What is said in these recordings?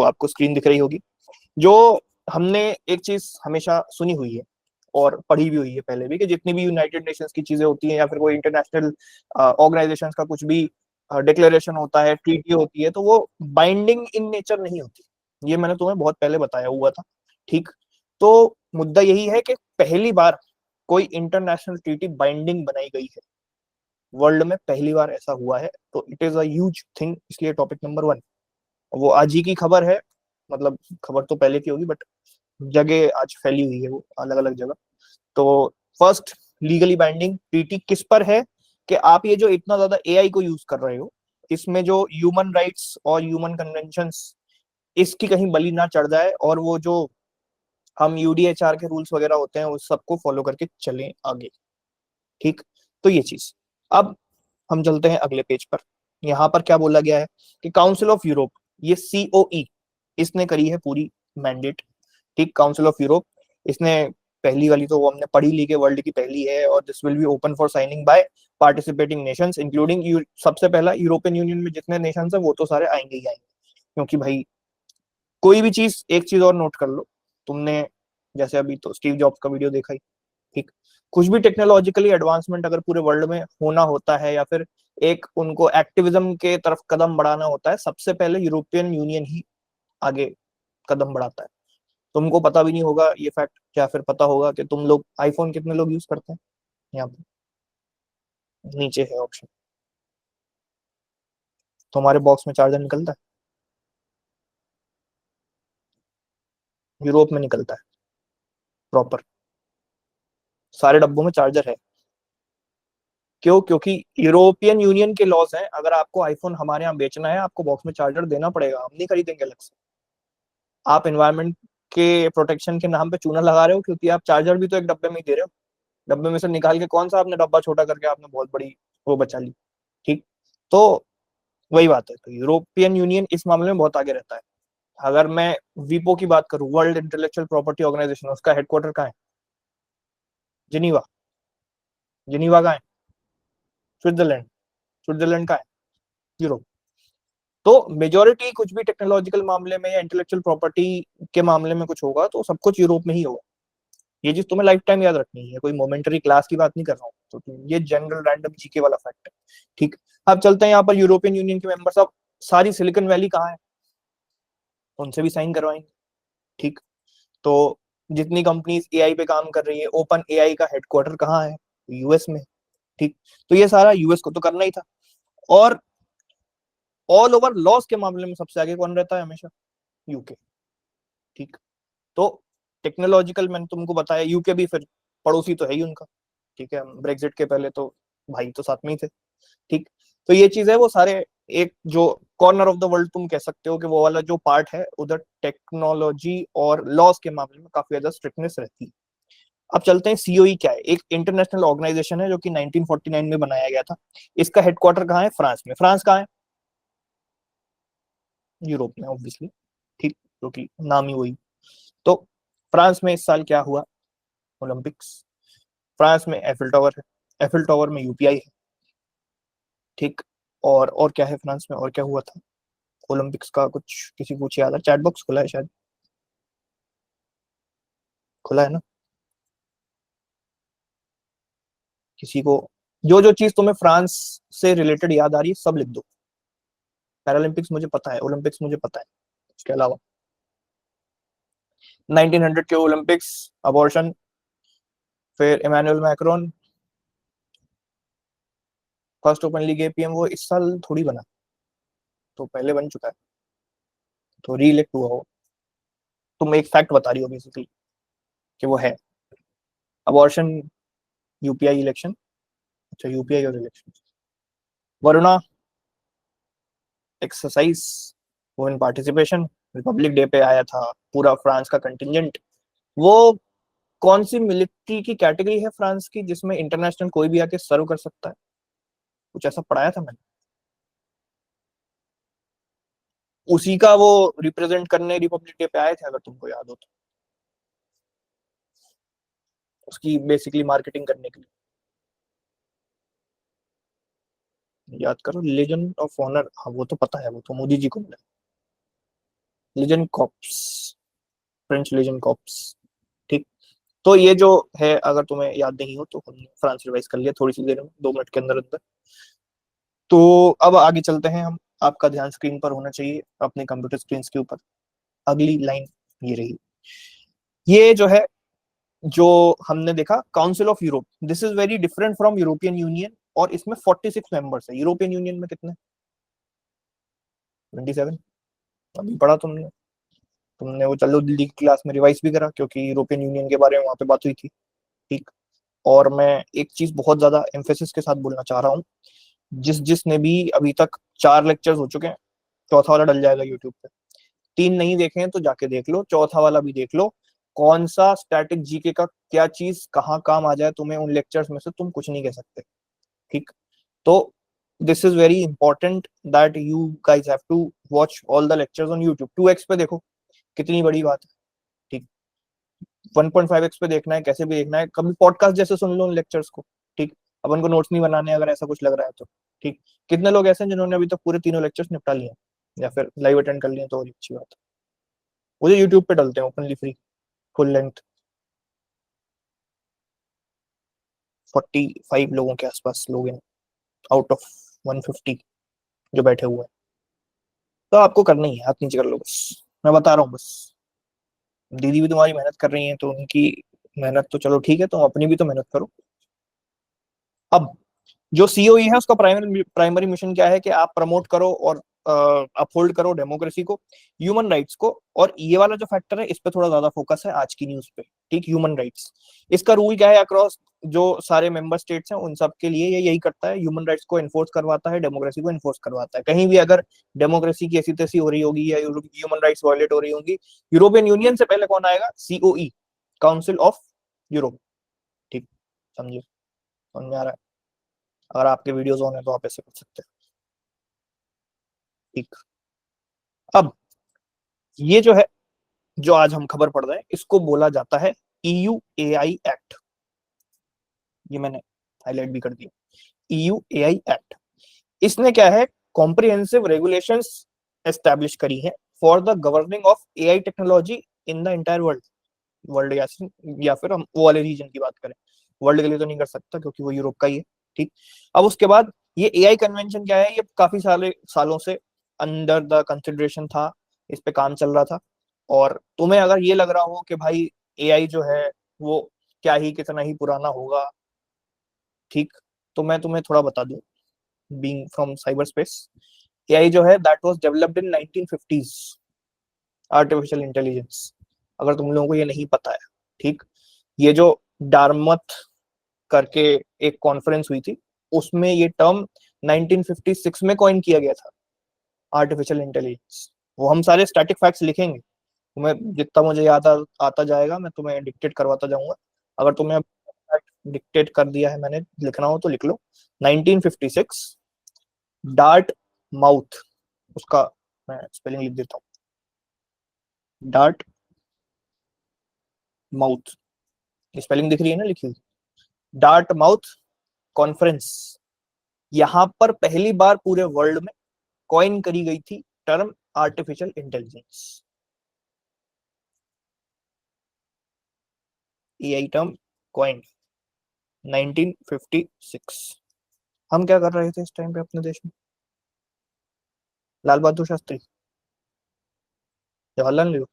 आपको स्क्रीन दिख रही होगी। जो हमने एक चीज हमेशा सुनी हुई है और पढ़ी भी हुई है पहले भी, कि जितनी भी यूनाइटेड नेशंस की चीजें होती हैं या फिर कोई इंटरनेशनल ऑर्गेनाइजेशंस का कुछ भी डिक्लेरेशन होता है, ट्रीटी होती है, तो वो बाइंडिंग इन नेचर नहीं होती। ये मैंने तुम्हें बहुत पहले बताया हुआ था। ठीक। तो मुद्दा यही है कि पहली बार कोई इंटरनेशनल ट्रीटी बाइंडिंग बनाई गई है, वर्ल्ड में पहली बार ऐसा हुआ है, तो it is a huge thing, इसलिए टॉपिक नंबर 1। वो आज ही की खबर है, मतलब खबर तो पहले की होगी बट जगह आज फैली हुई है वो अलग अलग जगह। तो फर्स्ट लीगली बाइंडिंग ट्रीटी किस पर है, कि आप ये जो इतना ज्यादा एआई को यूज कर रहे हो, इसमें जो ह्यूमन राइट्स और ह्यूमन कन्वेंशंस, इसकी कहीं बलि ना चढ़ जाए, और वो जो हम यूडीएचआर के रूल्स वगैरह होते हैं उस सबको फॉलो करके चलें आगे। ठीक। तो ये चीज। अब हम चलते हैं अगले पेज पर। यहाँ पर क्या बोला गया है कि काउंसिल ऑफ यूरोप, ये सीओई, इसने करी है पूरी मैंडेट। ठीक। काउंसिल ऑफ यूरोप, इसने पहली वाली तो वो हमने पढ़ी ली, के वर्ल्ड की पहली है, और this will be open for signing by participating Nations including, सबसे पहला यूरोपियन यूनियन में जितने नेशंस है वो तो सारे आएंगे ही आएंगे। क्योंकि भाई कोई भी चीज, एक चीज और नोट कर लो तुमने, जैसे अभी तो स्टीव जॉब्स का वीडियो देखा ही। ठीक। कुछ भी टेक्नोलॉजिकली एडवांसमेंट अगर पूरे वर्ल्ड में होना होता है, या फिर एक उनको एक्टिविज्म के तरफ कदम बढ़ाना होता है, सबसे पहले यूरोपियन यूनियन ही आगे कदम बढ़ाता है। तुमको पता भी नहीं होगा ये फैक्ट, या फिर पता होगा कि तुम लोग आईफोन कितने लोग यूज करते हैं? यहाँ पे नीचे है ऑप्शन। तुम्हारे बॉक्स में चार्जर निकलता है? यूरोप में निकलता है प्रॉपर, सारे डब्बों में चार्जर है। क्यों? क्योंकि यूरोपियन यूनियन के लॉज हैं, अगर आपको आईफोन हमारे यहाँ बेचना है, आपको बॉक्स में चार्जर देना पड़ेगा, हम नहीं खरीदेंगे अलग से। आप एनवायरनमेंट के प्रोटेक्शन के नाम पे चूना लगा रहे हो, क्योंकि आप चार्जर भी तो एक डब्बे में ही दे रहे हो। डब्बे में से निकाल के कौन सा आपने डब्बा छोटा करके आपने बहुत बड़ी वो बचा ली। ठीक। तो वही बात है, तो यूरोपियन यूनियन इस मामले में बहुत आगे रहता है। अगर मैं वीपो की बात करूं, वर्ल्ड इंटेलेक्चुअल प्रॉपर्टी ऑर्गेनाइजेशन, उसका हेडक्वार्टर कहाँ है? जिनीवा। जिनीवा कहाँ है? स्विट्जरलैंड। स्विट्जरलैंड कहाँ है? यूरोप। तो मेजोरिटी कुछ भी टेक्नोलॉजिकल मामले में या इंटेलेक्चुअल प्रॉपर्टी के मामले में कुछ होगा तो सब कुछ यूरोप में ही होगा। ये चीज तुम्हें लाइफ टाइम याद रखनी है, कोई मोमेंटरी क्लास की बात नहीं कर रहा हूँ, तो ये जनरल रैंडम जीके वाला फैक्ट है। ठीक। अब चलते हैं यहाँ पर यूरोपियन यूनियन के मेंबर्स। अब सारी सिलिकॉन वैली कहाँ है? उनसे भी साइन करवाएंगे। ठीक। तो जितनी कंपनीज एआई पे काम कर रही है, ओपन एआई का हेडक्वार्टर कहाँ है? यूएस में। ठीक। तो ये सारा यूएस को तो करना ही था। और ऑल ओवर लॉस के मामले में सबसे आगे कौन रहता है हमेशा? यूके। ठीक। तो टेक्नोलॉजिकल मैंने तुमको बताया, यूके भी फिर पड़ोसी तो है ही उनका। ठीक है, ब्रेग्जिट के पहले तो भाई तो साथ में ही थे। ठीक। तो ये चीज है, वो सारे एक जो कॉर्नर ऑफ द वर्ल्ड तुम कह सकते हो कि वो वाला जो पार्ट है, उधर टेक्नोलॉजी और लॉस के मामले में काफी ज्यादा स्ट्रिक्टनेस रहती है। अब चलते हैं सीओई क्या है। एक इंटरनेशनल ऑर्गेनाइजेशन है जो कि 1949 में बनाया गया था। इसका हेडक्वार्टर कहाँ है? फ्रांस में। फ्रांस कहाँ है? यूरोप में ऑब्वियसली। ठीक। क्योंकि नाम ही वही। तो फ्रांस में इस साल क्या हुआ? ओलंपिक्स। फ्रांस में एफिल टावर है, एफिल टावर में यूपीआई है। ठीक। और क्या है फ्रांस में, और क्या हुआ था ओलंपिक्स का? कुछ किसी को कुछ याद है? चैट बॉक्स खुला है शायद, खुला है ना? किसी को जो जो चीज तुम्हें फ्रांस से रिलेटेड याद आ रही है सब लिख दो। पैरालंपिक्स मुझे पता है, ओलंपिक्स मुझे पता है, उसके अलावा 1900 के ओलंपिक्स, अबॉर्शन, फिर इमानुएल मैक्रोन, फर्स्ट ओपनली गे पीएम, वो इस साल थोड़ी बना, तो पहले बन चुका है, तो री इलेक्ट हुआ हो। तुम एक फैक्ट बता रही हो बेसिकली कि वो है अबॉर्शन, यूपीआई इलेक्शन। अच्छा, यूपीआई और election. Varuna exercise, women participation, Republic day पे आया था पूरा फ्रांस का कंटिजेंट। वो कौन सी मिलिट्री की कैटेगरी है फ्रांस की जिसमें इंटरनेशनल कोई भी आके सर्व कर सकता है? कुछ ऐसा पढ़ाया था मैंने। उसी का वो रिप्रेजेंट करने रिपब्लिक डे पे आए थे, अगर तुमको याद हो तो, उसकी बेसिकली मार्केटिंग करने के लिए। याद करो, लेजेंड ऑफ ऑनर, हाँ वो तो पता है, वो तो मोदी जी को मिला। Legion corps, French legion corps. ठीक। तो ये जो है, अगर तुम्हें याद नहीं हो तो हमने फ्रांस रिवाइज कर लिया थोड़ी सी देर में, 2 मिनट के अंदर अंदर। तो अब आगे चलते हैं हम। आपका ध्यान स्क्रीन पर होना चाहिए, अपने कंप्यूटर स्क्रीन के ऊपर। अगली लाइन ये रही। ये जो है, जो हमने देखा council of Europe, this is very different from European union. और इसमें 46 मेंबर्स है। यूरोपियन यूनियन में कितने? 27। अभी पढ़ा तुमने? तुमने वो चलो दिल्ली की क्लास में रिवाइज भी करा, क्योंकि यूरोपियन यूनियन के बारे में वहां पे बात हुई थी। ठीक। और मैं एक चीज बहुत ज्यादा एम्फेसिस के साथ बोलना चाह रहा हूँ। जिसने भी अभी तक 4 लेक्चर्स हो चुके हैं, चौथा वाला डल जाएगा यूट्यूब पे। 3 नहीं देखे हैं तो जाके देख लो, चौथा वाला भी देख लो। कौन सा स्टैटिक जीके का क्या चीज कहाँ काम आ जाए तुम्हें उन लेक्चर्स में से, तुम कुछ नहीं कह सकते। ठीक। तो this is very important that you guys have to watch all the lectures on YouTube. 2x पे देखो, कितनी बड़ी बात है। ठीक। 1.5x पे देखना है, कैसे भी देखना है, कभी पॉडकास्ट जैसे सुन लो उन लेक्चर्स को। ठीक। अपन को नोट्स नहीं बनाने, अगर ऐसा कुछ लग रहा है तो। ठीक। कितने लोग ऐसे हैं जिन्होंने अभी तक पूरे तीनों लेक्चर्स निपटा लिए हैं, या फिर लाइव अटेंड कर लिए, तो और अच्छी बात है। मुझे यूट्यूब पे डलते हैं ओपनली फ्री, फुल लेंथ। 45 लोगों के आसपास लोग हैं, आउट ऑफ 150 जो बैठे हुए हैं। तो आपको करना ही है, हाथ नीचे कर लो बस। मैं बता रहा हूँ बस। दीदी भी तुम्हारी मेहनत कर रही है, तो उनकी मेहनत तो चलो ठीक है, तुम अपनी भी तो मेहनत करो। अब जो सीओई है, उसका प्राइमरी प्राइमरी मिशन क्या है कि आप प्रमोट करो और अपहोल्ड करो डेमोक्रेसी को, ह्यूमन राइट्स को। और ये वाला जो फैक्टर है, इस पे थोड़ा ज्यादा फोकस है आज की न्यूज पे। ठीक। ह्यूमन राइट्स, इसका रूल क्या है अक्रॉस जो सारे मेंबर स्टेट्स हैं उन सब के लिए, ये यही करता है, ह्यूमन राइट्स को एनफोर्स करवाता है, डेमोक्रेसी को एनफोर्स करवाता है। कहीं भी अगर डेमोक्रेसी की ऐसी तैसी हो रही होगी या ह्यूमन राइट्स वायलेट हो रही होंगी, यूरोपियन यूनियन से पहले कौन आएगा? COE, council of Europe. ठीक। समझे? समझ में आ रहा है? अगर आपके वीडियोस ऑन है तो आप ऐसे कर सकते हैं। ठीक। अब ये जो है, जो आज हम खबर पढ़ रहे हैं, इसको बोला जाता है ईयू एआई एक्ट। ये मैंने हाईलाइट भी कर दिया, ईयू एआई एक्ट। इसने क्या है, कॉम्प्रिहेंसिव रेगुलेशंस एस्टैब्लिश करी है for the governing of AI technology in the entire world. World या फिर हम वो वाले रीजन की बात करें, वर्ल्ड के लिए तो नहीं कर सकता क्योंकि वो यूरोप का ही है। ठीक। अब उसके बाद ये एआई कन्वेंशन क्या है, ये काफी सारे सालों से अंडर द कंसिडरेशन था, इस पे काम चल रहा था। और तुम्हें अगर ये लग रहा हो कि भाई एआई जो है वो क्या ही कितना ही पुराना होगा, ठीक, तो मैं तुम्हें थोड़ा बता दूं, being from cyber space, AI जो है that was developed in 1950s, artificial intelligence, अगर तुम लोगों को ये नहीं पता है। ठीक। ये जो डार्मथ करके एक कॉन्फ्रेंस हुई थी, उसमें ये टर्म 1956 में कॉइन किया गया था, आर्टिफिशियल इंटेलिजेंस। वो हम सारे स्टैटिक फैक्ट्स लिखेंगे, तुम्हें जितना मुझे याद आता जाएगा मैं तुम्हें डिक्टेट करवाता जाऊंगा। अगर तुम्हें डिक्टेट कर दिया है मैंने, लिखना हो तो लिख लो। 1956, डार्ट माउथ, उसका मैं स्पेलिंग लिख देता हूँ, डार्ट माउथ। स्पेलिंग दिख रही है ना लिखी हुई? डार्ट माउथ कॉन्फ्रेंस, यहां पर पहली बार पूरे वर्ल्ड में कॉइन करी गई थी term artificial intelligence, AI term coin 1956। हम क्या कर रहे थे इस टाइम पे अपने देश में? लाल बहादुर शास्त्री, जवाहरलाल नेहरू,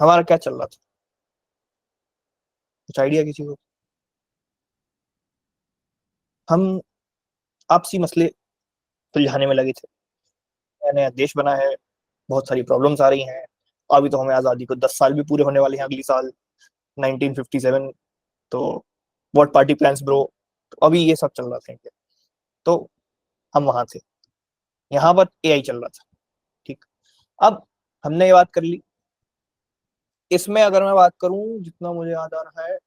हमारा क्या चल रहा था? कुछ आइडिया किसी को? हम आपसी मसले सुलझाने में लगे थे। नया नया देश बना है, बहुत सारी प्रॉब्लम्स आ रही हैं। अभी तो हमें आजादी को 10 साल भी पूरे होने वाले हैं अगली साल, 1957। तो व्हाट पार्टी प्लान्स ब्रो, तो अभी ये सब चल रहा था इंडिया। तो हम वहां थे, यहाँ पर एआई चल रहा था। ठीक। अब हमने ये बात कर ली। इसमें अगर मैं बात करूं, जितना मुझे याद आ रहा है,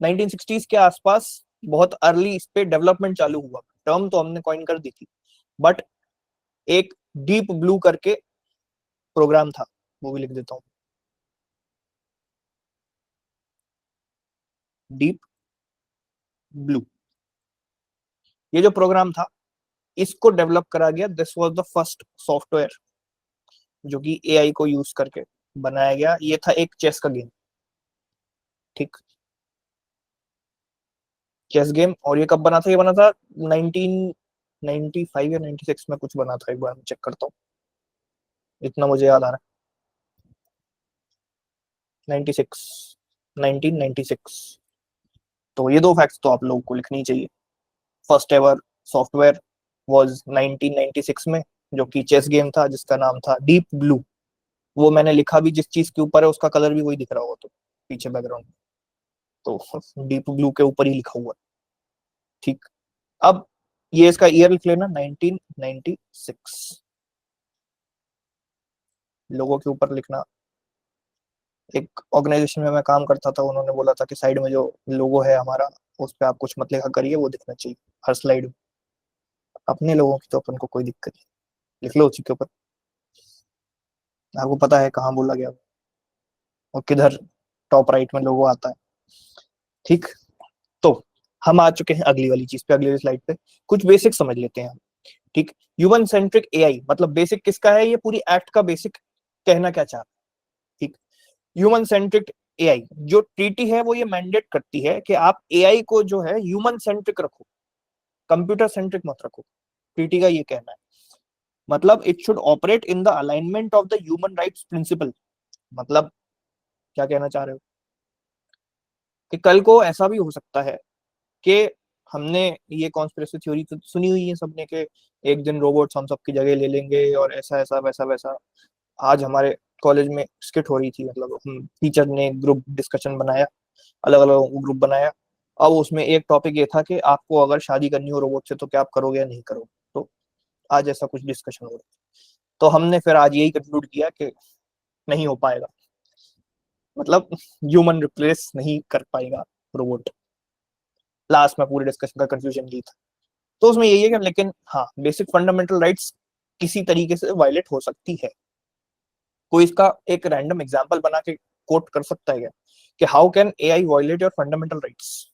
1960s के आसपास बहुत अर्ली इस पे डेवलपमेंट चालू हुआ। टर्म तो हमने कॉइन कर दी थी, बट एक डीप ब्लू करके प्रोग्राम था, वो भी लिख देता हूँ, डीप ब्लू। ये जो प्रोग्राम था, इसको डेवलप करा गया। This was the first software जो कि एआई को यूज करके बनाया गया। ये था एक चेस का गेम, ठीक, चेस गेम। और ये कब बना था? ये बना था 1995 या 96 में कुछ बना था, एक बार मैं चेक करता हूँ, इतना मुझे याद आ रहा है, 96, 1996। तो ये दो फैक्ट्स तो आप लोगों को लिखनी चाहिए। फर्स्ट एवर सॉफ्टवेयर वाज 1996 में, जो कि चेस गेम था जिसका नाम था डीप ब्लू। वो मैंने लिखा भी जिस चीज के ऊपर है उसका कलर भी वही दिख रहा होगा तो पीछे बैकग्राउंड में, तो डीप ब्लू के ऊपर ही लिखा हुआ है, ठीक। अब ये इसका ईयर लिख लेना, 1996, लोगों के ऊपर लिखना। एक ऑर्गेनाइजेशन में मैं काम करता था, उन्होंने बोला था कि साइड में जो लोगो है हमारा, उस पर आप कुछ मत लिखा करिए, वो दिखना चाहिए हर स्लाइड में। अपने लोगों की तो अपन को कोई दिक्कत नहीं, लिख लो उसी के ऊपर, आपको पता है कहाँ बोला गया और किधर टॉप राइट में लोगो आता है, ठीक। तो हम आ चुके हैं अगली वाली चीज पे, अगली वाली स्लाइड पे। कुछ बेसिक समझ लेते हैं हम, ठीक। ह्यूमन सेंट्रिक एआई मतलब बेसिक किसका है? ये पूरी एक्ट का बेसिक कहना क्या चाह रहा है, ठीक। ह्यूमन सेंट्रिक एआई जो ट्रीटी है वो ये मैंडेट करती है कि आप एआई को जो है ह्यूमन सेंट्रिक रखो, कंप्यूटर सेंट्रिक मत रखो। ट्रीटी का ये कहना है, मतलब it should operate in the alignment of the human rights principle. मतलब क्या कहना चाह रहे हो कि कल को ऐसा भी हो सकता है कि हमने ये कॉन्स्पिरेसी थ्योरी तो सुनी हुई है सबने कि एक दिन रोबोट्स हम सबकी जगह ले लेंगे और ऐसा ऐसा वैसा वैसा। आज हमारे कॉलेज में स्किट हो रही थी, मतलब हम टीचर ने ग्रुप डिस्कशन बनाया, अलग अलग ग्रुप बनाया। अब उसमें एक टॉपिक ये था कि आपको अगर शादी करनी हो रोबोट से तो क्या आप करोगे या नहीं करोगे। तो आज ऐसा कुछ डिस्कशन हो रहा है, तो हमने फिर आज यही कंक्लूड किया कि नहीं हो पाएगा, मतलब ह्यूमन रिप्लेस नहीं कर पाएगा रोबोट। लास्ट में पूरे डिस्कशन का कंक्लूजन ये था। तो उसमें यही है कि लेकिन हाँ, बेसिक फंडामेंटल राइट्स किसी तरीके से वायलेट हो सकती है। कोई इसका एक रैंडम एग्जांपल बना के कोट कर सकता है क्या कि how can AI violate your fundamental rights?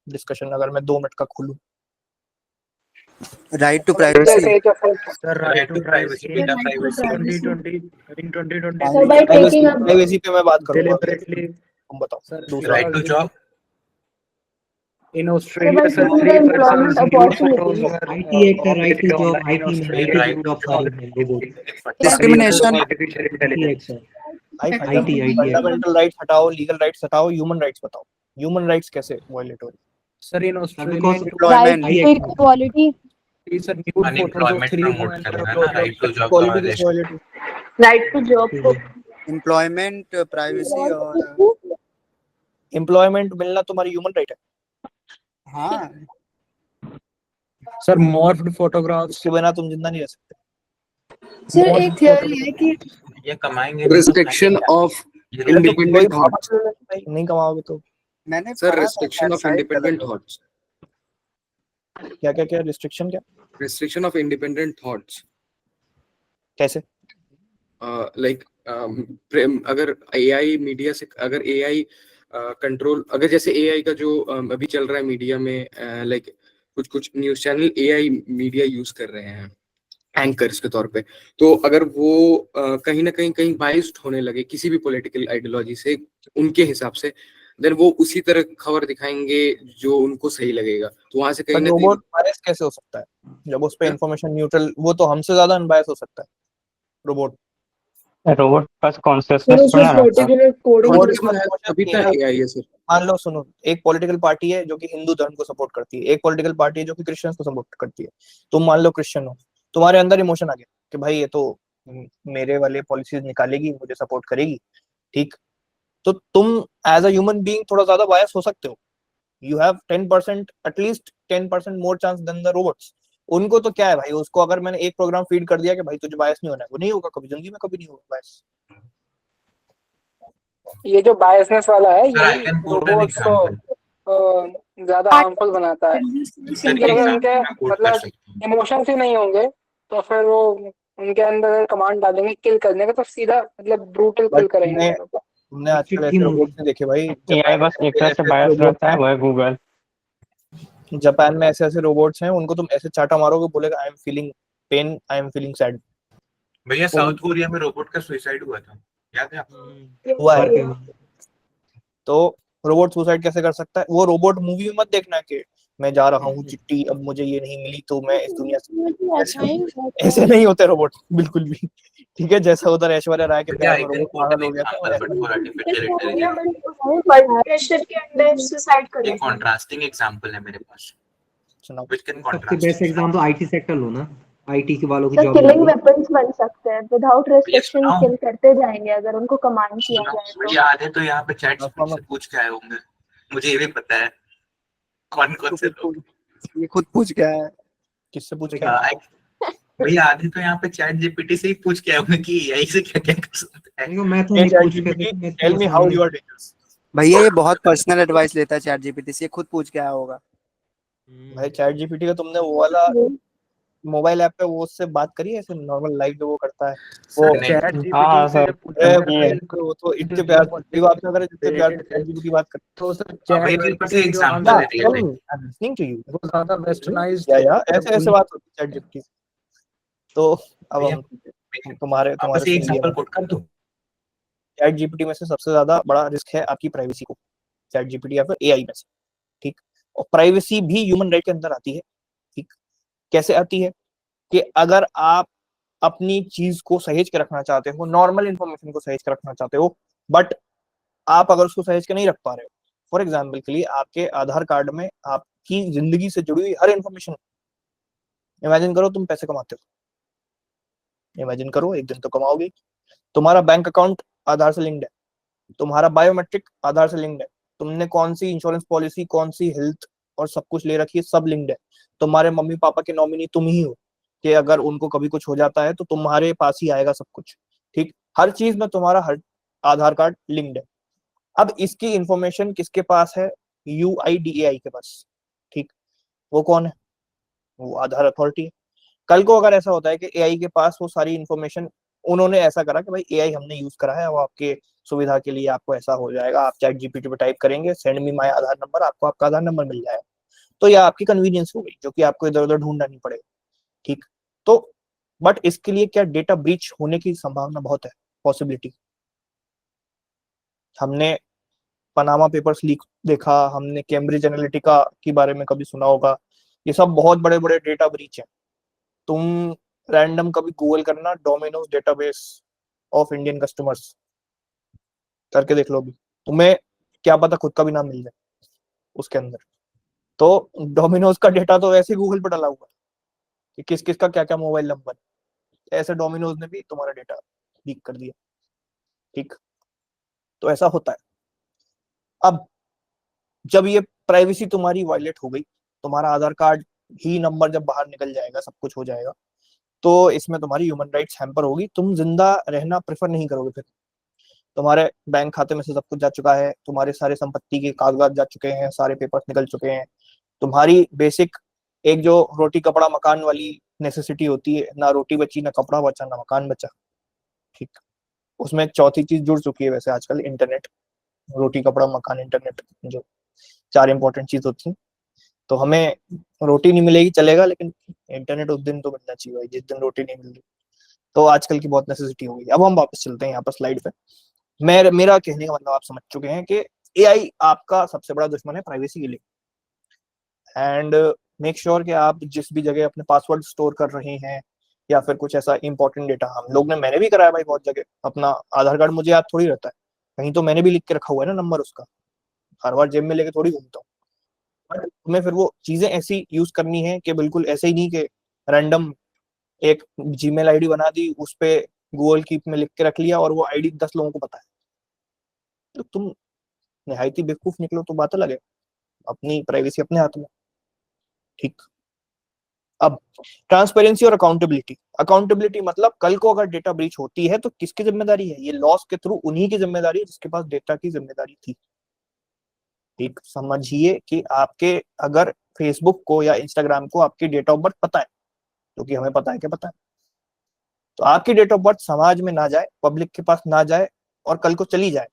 Discussion अगर मैं 2 मिनट का खोलूं। Right to privacy, sir right to privacy, data privacy 2020 in 2020 So by taking up privacy पे मैं बात करूंगा, deliberately तुम बताओ sir दूसरा। Right to job in so Australia by sir taking 3 the employment persons nude photos opportunities. were IT Act है, right to updated job, online in IT में Australia right to job सारी है लोगों की। Discrimination, artificial IT intelligence. Act है, IT fundamental rights हटाओ, legal rights हटाओ, human rights बताओ। ह्यूमन राइट्स कैसे वायलेट हो रही Sir in Australia because Right employment, to equality. these are nude photos of unemployment 3 promote women कर were रहा है ना, uploaded. राइट टू जॉब का क्वालिटी कैसे वायलेशन। वायलेट हो? Right to job. Employment, privacy और एम्प्लॉयमेंट मिलना तुम्हारी ह्यूमन राइट है, हाँ, Sir morphed photographs. उसके बिना तुम जिंदा नहीं रह सकते। सर एक थियरी है कि ये कमाएंगे restriction of independent thoughts. नहीं कमाओगे तो मैंने Sir, पढ़ा था restriction of शायद independent गलत हो। thoughts. क्या क्या क्या रिस्ट्रिक्शन क्या Restriction of independent thoughts. कैसे? Like अगर AI मीडिया से, अगर AI कंट्रोल, अगर जैसे AI का जो अभी चल रहा है मीडिया में, लाइक कुछ कुछ news channel AI media use कर रहे हैं एंकर्स के तौर पे, तो अगर वो कहीं ना कहीं बाइस्ड होने लगे किसी भी पॉलिटिकल आइडियोलॉजी से उनके हिसाब से, देन वो उसी तरह खबर दिखाएंगे जो उनको सही लगेगा। तो वहां से कहीं ना रोबोट कहीं बायस कैसे हो सकता है जब उस पे क्या? इंफॉर्मेशन न्यूट्रल, वो तो हमसे ज्यादा अनबायस हो सकता है रोबोट। रोबोट पास कॉन्शियसनेस सर थोड़ा रहता है। पर्टिकुलर कोडिंग रोबोट Consciousness के पास है, emotion तभी नहीं तो है। AI है सर। मान लो सुनो, एक पॉलिटिकल पार्टी है जो कि हिंदू धर्म को सपोर्ट करती है, एक पॉलिटिकल पार्टी है जो कि क्रिश्चियंस को सपोर्ट करती है। तुम मान लो क्रिश्चियन हो, तुम्हारे अंदर इमोशन आ गया कि भाई ये तो मेरे वाले पॉलिसीज निकालेगी, मुझे सपोर्ट करेगी, ठीक। तो तुम एज अ ह्यूमन बीइंग थोड़ा ज्यादा बायस हो सकते हो। You have 10%, at least 10% more chance than the robots. उनको तो क्या है भाई, उसको अगर मैंने एक प्रोग्राम फीड कर दिया कि भाई तुझे बायस नहीं होना है, वो नहीं होगा कभी जिंदगी में, कभी नहीं होगा बायस। ये जो बायसनेस वाला है Sir, I ये can quote an रोबोट्स को ज्यादा हार्मफुल बनाता है, सर क्योंकि अगर उनके एग्जांपल कोट कर मतलब सकता हूँ। इमोशंस ही नहीं होंगे तो फिर वो उनके अंदर कमांड डालेंगे किल करने का, तो सीधा मतलब ब्रूटल किल करेंगे तुमने लोगों को। तुमने आजकल ऐसे रोबोट्स नहीं देखे भाई, जब एआई बस एक तरह से बायस रहता है, वो है गूगल। जापान में ऐसे ऐसे रोबोट्स हैं, उनको तुम ऐसे चाटा मारोगे, बोलेगा I am feeling pen, I am feeling sad. भैया साउथ कोरिया में रोबोट का सुसाइड हुआ था, याद है आपको? हुआ है। वाकई में। तो रोबोट सुसाइड कैसे कर सकता है? वो रोबोट मूवी में मत देखना कि मैं जा रहा हूँ चिट्ठी, अब मुझे ये नहीं मिली तो मैं इस दुनिया से, ऐसे नहीं होते रोबोट बिल्कुल भी। ठीक है, जैसा उधर ऐश्वर्या राय के भैया प्यार आई में कैन रोबोट कोट पागल एन हो गया था, example but for artificial intelligence. Pressure के अंदर सुसाइड कर एक लेते हैं। कॉन्ट्रास्टिंग एग्जांपल है मेरे पास, सुनाओ। व्हिच कैन सबसे contrast. Best example IT sector लो ना, आईटी के वालों की तो जॉब किलिंग लो। वेपन्स बन सकते हैं, विदाउट रेस्ट्रिक्शन सुनाओ। किल करते जाएंगे अगर उनको कमांड किया जाए तो। भैया आधे तो यहाँ पे चैट जीपीटी से पूछ के आए होंगे, मुझे ये भी पता है कौन कौन से लोग। ये खुद पूछ गया है। किससे पूछ के? भैया आधे तो यहाँ पे चैट जीपीटी से ही पूछ के आए होंगे कि यही से क्या क्या कर सकता है। देखो मैं तो Hey नहीं पूछ के ChatGPT, मैं तो tell me how आसान you are dangerous। भैया ये बहुत पर्सनल एडवाइस लेता है चैट जीपीटी से, ये खुद पूछ के आया होगा। भाई चैट जीपीटी का तुमने वो वाला मोबाइल ऐप पे वो उससे बात करी है, ऐसे नॉर्मल लाइव जो वो करता है वो? नहीं। चैट हाँ जीपीटी से सर, जब पूछा ए, जाता है वो तो इतने प्यार से बात ना करे जितने प्यार से चैट जीपीटी बात करता तो सर भाई चैट मेरे पास जीपीटी एक जो एग्जांपल आंसर है। है, टेल देख ले। Me, I am listening to you. वो ज्यादा वेस्टर्नाइज्ड या ऐसे ऐसे बात होती है चैट जीपीटी। तो अब भैया हम तुम्हारे वापस सुन ये लिए एग्जांपल कोट कर दूं। चैट जीपीटी में से सबसे ज्यादा बड़ा रिस्क है आपकी प्राइवेसी को, चैट जीपीटी या फिर एआई में से। ठीक, और प्राइवेसी भी ह्यूमन राइट के अंदर आती है। ठीक, कैसे आती है? कि अगर आप अपनी चीज को सहेज के रखना चाहते हो, नॉर्मल इंफॉर्मेशन को सहेज के रखना चाहते हो, बट आप अगर उसको सहेज के नहीं रख पा रहे हो, फॉर एग्जाम्पल के लिए आपके आधार कार्ड में आपकी जिंदगी से जुड़ी हुई हर इंफॉर्मेशन, इमेजिन करो तुम पैसे कमाते हो, इमेजिन करो एक दिन तो कमाओगे, तुम्हारा बैंक अकाउंट आधार से लिंक्ड है, तुम्हारा बायोमेट्रिक आधार से लिंक्ड है, तुमने कौन सी इंश्योरेंस पॉलिसी, कौन सी हेल्थ और सब कुछ ले रखी है, सब लिंक्ड है। तुम्हारे मम्मी पापा के नॉमिनी तुम ही हो, कि अगर उनको कभी कुछ हो जाता है तो तुम्हारे पास ही आएगा सब कुछ। ठीक, हर चीज में तुम्हारा हर आधार कार्ड लिंक्ड है। अब इसकी इंफॉर्मेशन किसके पास है? UIDAI के पास। ठीक, वो कौन है? वो आधार अथॉरिटी है। कल को अगर ऐसा होता है कि एआई के पास वो सारी इंफॉर्मेशन, उन्होंने ऐसा करा कि भाई एआई हमने यूज करा है, वो आपके सुविधा के लिए आपको ऐसा हो जाएगा, आप चैट जीपीटी पे टाइप करेंगे send me my Aadhaar number, आपको आपका आधार नंबर मिल जाएगा, तो ये आपकी कन्वीनियंस हो गई, जो कि आपको इधर उधर ढूंढना नहीं पड़ेगा। ठीक, तो बट इसके लिए क्या डेटा ब्रीच होने की संभावना बहुत है, पॉसिबिलिटी। हमने पनामा पेपर्स लीक देखा, हमने कैम्ब्रिज एनालिटिका के बारे में कभी सुना होगा, ये सब बहुत बड़े बड़े डेटा ब्रीच हैं। तुम रैंडम कभी गूगल करना Domino's database of Indian customers करके देख लो, भी तुम्हें क्या पता खुद का भी नाम मिल जाए उसके अंदर। तो डोमिनोज का डेटा तो ऐसे गूगल पर डाला हुआ है कि किस किस का क्या क्या मोबाइल नंबर, ऐसे डोमिनोज ने भी तुम्हारा डेटा लीक कर दिया। ठीक, तो ऐसा होता है। अब जब ये प्राइवेसी तुम्हारी वायलेट हो गई, तुम्हारा आधार कार्ड ही नंबर जब बाहर निकल जाएगा, सब कुछ हो जाएगा, तो इसमें तुम्हारी ह्यूमन राइट्स हैम्पर होगी, तुम जिंदा रहना प्रेफर नहीं करोगे। फिर तुम्हारे बैंक खाते में से सब कुछ जा चुका है, तुम्हारे सारे संपत्ति के कागजात जा चुके हैं, सारे पेपर्स निकल चुके हैं, तुम्हारी बेसिक एक जो रोटी कपड़ा मकान वाली नेसेसिटी होती है, ना रोटी बची, ना कपड़ा बचा, ना मकान बचा। ठीक, उसमें चौथी चीज जुड़ चुकी है वैसे आजकल, इंटरनेट। रोटी कपड़ा मकान इंटरनेट, जो 4 इंपॉर्टेंट चीज होती है। तो हमें रोटी नहीं मिलेगी चलेगा, लेकिन इंटरनेट उस दिन तो मिलना चाहिए भाई जिस दिन रोटी नहीं मिल रही। तो आजकल की बहुत नेसेसिटी हो गई। अब हम वापस चलते हैं यहाँ पर स्लाइड पे। मेरा कहने का मतलब आप समझ चुके हैं कि एआई आपका सबसे बड़ा दुश्मन है प्राइवेसी के लिए। एंड मेक श्योर कि आप जिस भी जगह अपने पासवर्ड स्टोर कर रहे हैं या फिर कुछ ऐसा इंपॉर्टेंट डेटा, हम लोग ने, मैंने भी कराया भाई बहुत जगह, अपना आधार कार्ड मुझे याद थोड़ी रहता है, कहीं तो मैंने भी लिख के रखा हुआ है ना नंबर उसका, हर बार जेब में लेके थोड़ी घूमता हूँ। बट तुम्हें फिर वो चीजें ऐसी यूज करनी है कि बिल्कुल ऐसे ही नहीं कि रैंडम एक जीमेल आईडी बना दी, उस पे गूगल कीप में लिख के रख लिया और वो आईडी 10 लोगों को पता है, तो तुम निहायती बेवकूफ निकलो तो बात अलग है। अपनी प्राइवेसी अपने हाथ में। ठीक, अब ट्रांसपेरेंसी और अकाउंटेबिलिटी। अकाउंटेबिलिटी मतलब कल को अगर डेटा ब्रीच होती है तो किसकी जिम्मेदारी है? ये लॉस के थ्रू उन्हीं की जिम्मेदारी है जिसके पास डेटा की जिम्मेदारी थी। ठीक, समझिए कि आपके अगर फेसबुक को या इंस्टाग्राम को आपकी डेट ऑफ बर्थ पता है, क्योंकि हमें पता है कि पता है, तो आपकी डेट ऑफ बर्थ समाज में ना जाए, पब्लिक के पास ना जाए और कल को चली जाए,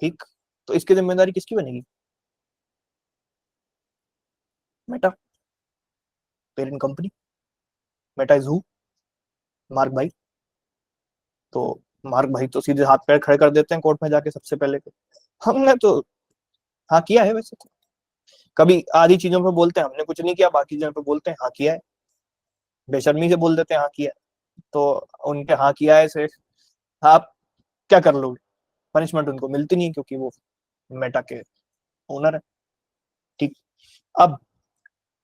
ठीक, तो इसकी जिम्मेदारी किसकी बनेगी? Meta parent company, Meta is who, mark भाई। तो मार्क भाई तो सीधे हाथ पैर खड़े कर देते हैं कोर्ट में जाके सबसे पहले के। हमने तो हाँ किया है, वैसे तो कभी आधी चीजों पे बोलते हैं हमने कुछ नहीं किया, बाकी चीजों पे बोलते हैं हाँ किया है, बेशर्मी से बोल देते हैं हाँ किया है। तो उनके हाँ किया है से आप क्या कर लोगे, पनिशमेंट उनको मिलती नहीं क्योंकि वो मेटा के ओनर है। ठीक, अब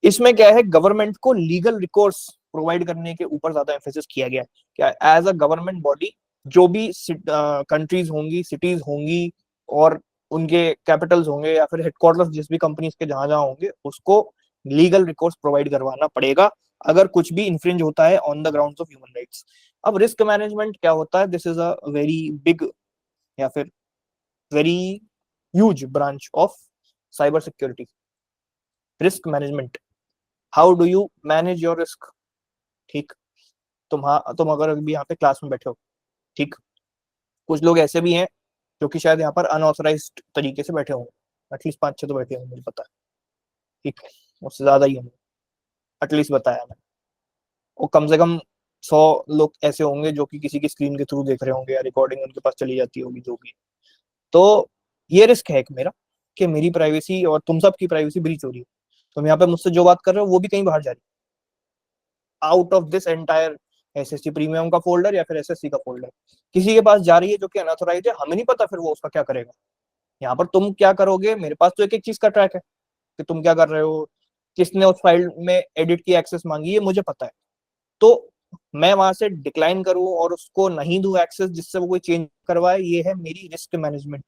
इसमें क्या है, गवर्नमेंट को लीगल रिकोर्स प्रोवाइड करने के ऊपर ज्यादा एम्फेसिस किया गया है। क्या एज अ गवर्नमेंट बॉडी जो भी कंट्रीज होंगी, सिटीज होंगी और उनके कैपिटल्स होंगे या फिर हेडक्वार्टर्स जिस भी कंपनीज के जहां जहां होंगे, उसको लीगल रिकोर्स प्रोवाइड करवाना पड़ेगा अगर कुछ भी इन्फ्रिंज होता है on the grounds of human rights. अब रिस्क मैनेजमेंट क्या होता है, this is a very big या फिर very huge branch of cyber security. Risk management, how do you manage your risk. ठीक, तुम अगर अभी यहाँ पे क्लास में बैठे हो, ठीक, कुछ लोग ऐसे भी हैं जो कि शायद यहाँ पर अनऑथराइज्ड तरीके से बैठे होंगे, एटलीस्ट 5-6 तो बैठे होंगे मुझे पता है, ठीक, उससे ज्यादा ही होंगे, एटलीस्ट बताया मैंने। वो कम से कम 100 लोग ऐसे होंगे जो कि किसी की स्क्रीन के थ्रू देख रहे होंगे या रिकॉर्डिंग उनके पास चली जाती होगी जो भी। तो ये रिस्क है एक मेरा कि मेरी प्राइवेसी और तुम सब की प्राइवेसी ब्रीच हो रही है। तुम यहाँ पे मुझसे जो बात कर रहे हो वो भी कहीं बाहर जा रही है, out of this entire SSC premium का फोल्डर या फिर एसएससी का फोल्डर किसी के पास जा रही है जो कि अनऑथराइज्ड है। हमें नहीं पता फिर वो उसका क्या करेगा। यहाँ पर तुम क्या करोगे, मेरे पास तो एक एक चीज का ट्रैक है कि तुम क्या कर रहे हो, किसने उस फाइल में एडिट की एक्सेस मांगी है मुझे पता है। तो मैं वहां से डिक्लाइन करूं और उसको नहीं दूं एक्सेस जिससे वो कोई चेंज करवाए, ये है मेरी रिस्क मैनेजमेंट।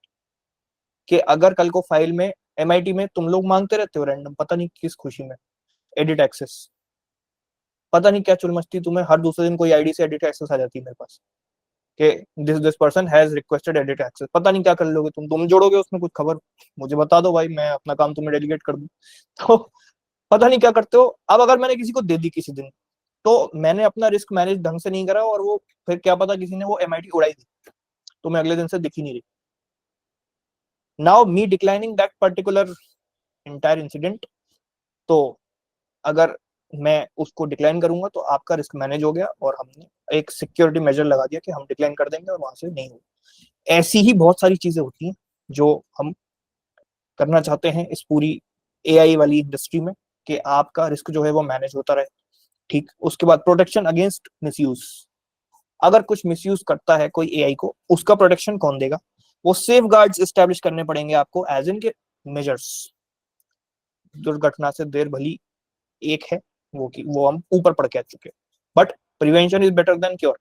कि अगर कल को फाइल में एमआईटी में तुम लोग मांगते रहते हो रैंडम, पता नहीं किस खुशी में, एडिट एक्सेस, पता नहीं क्या चुलमस्ती, तुम्हें हर दूसरे दिन कोई आईडी से एडिट एक्सेस आ जाती है मेरे पास कि this person has requested edit access. पता नहीं क्या कर लोगे तुम जोड़ोगे उसमें कुछ खबर, मुझे बता दो भाई, मैं अपना काम तुम्हें डेलीगेट कर दूं। तो पता नहीं क्या करते हो। अब अगर मैंने किसी को दे दी किसी दिन, तो मैंने अपना रिस्क मैनेज ढंग से नहीं करा और वो फिर क्या पता किसी ने वो एमआईटी उड़ाई दी, तो मैं अगले दिन से दिख ही नहीं रही। Now me declining that particular entire incident, तो अगर मैं उसको डिक्लाइन करूंगा तो आपका रिस्क मैनेज हो गया और हमने एक सिक्योरिटी मेजर लगा दिया कि हम डिक्लाइन कर देंगे और वहां से नहीं होगा। ऐसी ही बहुत सारी चीजें होती हैं जो हम करना चाहते हैं इस पूरी एआई वाली इंडस्ट्री में, कि आपका रिस्क जो है वो मैनेज होता रहे। ठीक, उसके बाद प्रोटेक्शन अगेंस्ट मिसयूज। अगर कुछ मिसयूज करता है कोई एआई को, उसका प्रोटेक्शन कौन देगा, वो सेफ गार्ड्स एस्टेब्लिश करने पड़ेंगे आपको एज इन के मेजर्स। दुर्घटना से देर भली एक है वो हम ऊपर पढ़ के आ चुके हैं, but prevention is better than cure.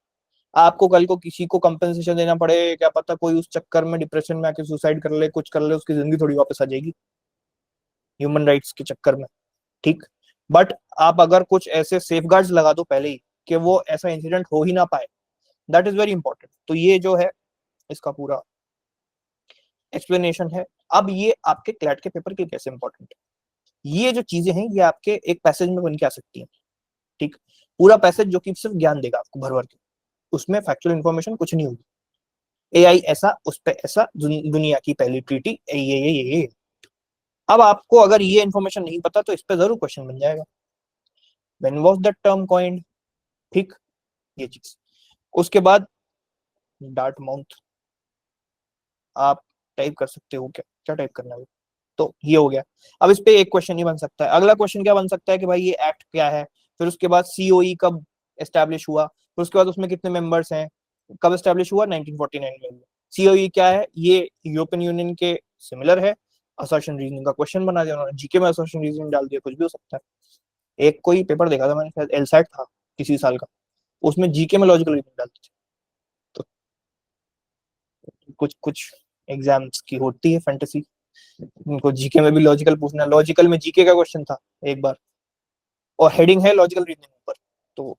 आपको कल को किसी को कंपेंसेशन देना पड़े, क्या पता कोई उस चक्कर में डिप्रेशन में आके सुसाइड कर ले, कुछ कर ले, उसकी जिंदगी थोड़ी वापस आ जाएगी ह्यूमन राइट्स के चक्कर में। ठीक, बट आप अगर कुछ ऐसे सेफगार्ड्स लगा दो पहले ही कि वो ऐसा इंसिडेंट हो ही ना पाए, दैट इज वेरी इंपॉर्टेंट। तो ये जो है इसका पूरा एक्सप्लेनेशन है। अब ये आपके क्लैट के पेपर के कैसे इंपॉर्टेंट है, ये जो चीजें हैं ये आपके एक पैसेज में बन के आ सकती हैं। ठीक, पूरा पैसेज जो कि सिर्फ ज्ञान देगा आपको भर भर के, उसमें फैक्चुअल इन्फॉर्मेशन कुछ नहीं होगी। एआई ऐसा, उस पे ऐसा, दुनिया की पहली ट्रीटी ये। अब आपको अगर ये इन्फॉर्मेशन नहीं पता तो इस पे जरूर क्वेश्चन बन जाएगा, when was that term coined. ठीक, ये चीज। उसके बाद डार्ट माउथ आप टाइप कर सकते हो, क्या क्या टाइप करना है, तो ये हो गया। अब इस पे एक क्वेश्चन ही बन सकता है। अगला क्वेश्चन क्या बन सकता है कि भाई ये एक्ट क्या है, फिर उसके बाद सीओई कब एस्टैब्लिश हुआ, फिर उसके बाद उसमें कितने मेंबर्स हैं, कब एस्टैब्लिश हुआ, 1949 में हुआ। सीओई क्या है, ये यूरोपियन यूनियन के सिमिलर है। असर्शन रीजनिंग का क्वेश्चन बना दिया उन्होंने, जीके में असर्शन रीजनिंग डाल दिया, कुछ भी हो सकता है। एक कोई पेपर देखा था मैंने, शायद एलसैट था किसी साल का, उसमें जीके में लॉजिकल रीजनिंग डालती थी। तो कुछ कुछ एग्जाम्स की होती है फैंटेसी, उनको जीके में भी लॉजिकल पूछना। लॉजिकल में जीके का क्वेश्चन था एक बार और हेडिंग है लॉजिकल रीजनिंग ऊपर, तो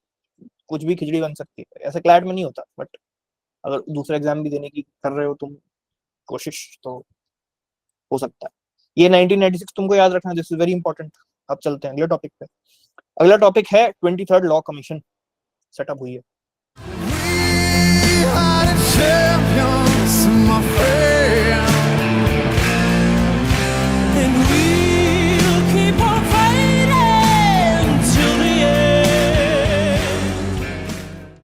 कुछ भी खिचड़ी बन सकती है। ऐसा क्लैट में नहीं होता, बट अगर दूसरा एग्जाम भी देने की कर रहे हो तुम कोशिश, तो हो सकता है। ये 1996 तुमको याद रखना, दिस इज वेरी इंपॉर्टेंट। अब चलते हैं अगले टॉपिक पे। अगला टॉपिक है 23rd लॉ कमीशन सेटअप हुई है।